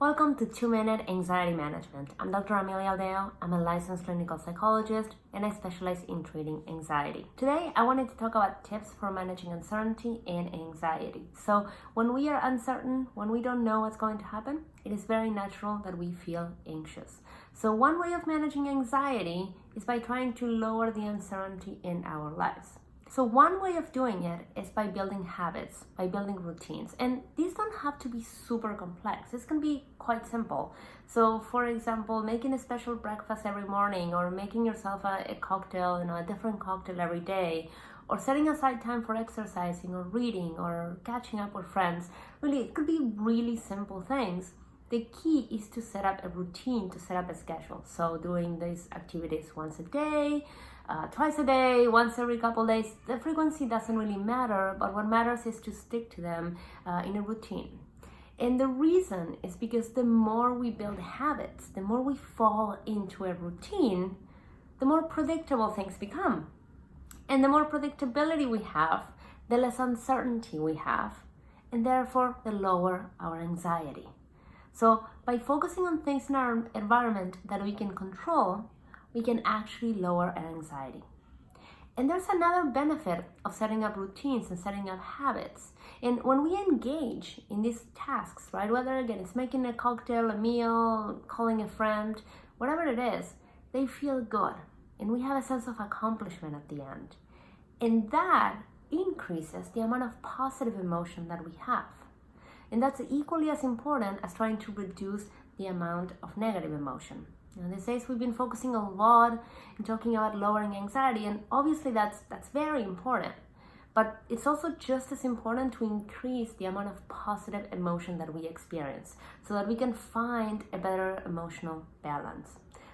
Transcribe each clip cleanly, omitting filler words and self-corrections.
Welcome to 2-Minute Anxiety Management. I'm Dr. Amelia Aldeo. I'm a licensed clinical psychologist and I specialize in treating anxiety. Today, I wanted to talk about tips for managing uncertainty and anxiety. So when we are uncertain, when we don't know what's going to happen, it is very natural that we feel anxious. So one way of managing anxiety is by trying to lower the uncertainty in our lives. So one way of doing it is by building habits, by building routines. And these don't have to be super complex. This can be quite simple. So for example, making a special breakfast every morning, or making yourself a cocktail, a different cocktail every day, or setting aside time for exercising or reading or catching up with friends. Really, it could be really simple things. The key is to set up a routine, to set up a schedule. So doing these activities once a day, twice a day, once every couple days. The frequency doesn't really matter, but what matters is to stick to them in a routine. And the reason is because the more we build habits, the more we fall into a routine, the more predictable things become. And the more predictability we have, the less uncertainty we have, and therefore the lower our anxiety. So by focusing on things in our environment that we can control, we can actually lower our anxiety. And there's another benefit of setting up routines and setting up habits. And when we engage in these tasks, right, whether again it's making a cocktail, a meal, calling a friend, whatever it is, they feel good. And we have a sense of accomplishment at the end. And that increases the amount of positive emotion that we have. And that's equally as important as trying to reduce the amount of negative emotion. Now, these days we've been focusing a lot and talking about lowering anxiety, and obviously that's very important. But it's also just as important to increase the amount of positive emotion that we experience so that we can find a better emotional balance.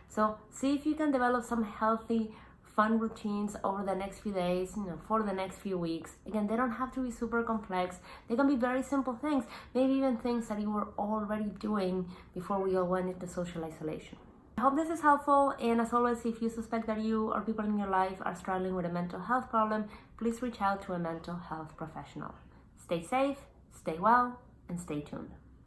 So see if you can develop some healthy, fun routines over the next few days, for the next few weeks. Again, they don't have to be super complex. They can be very simple things, maybe even things that you were already doing before we all went into social isolation. I hope this is helpful, and as always, if you suspect that you or people in your life are struggling with a mental health problem, please reach out to a mental health professional. Stay safe, stay well, and stay tuned.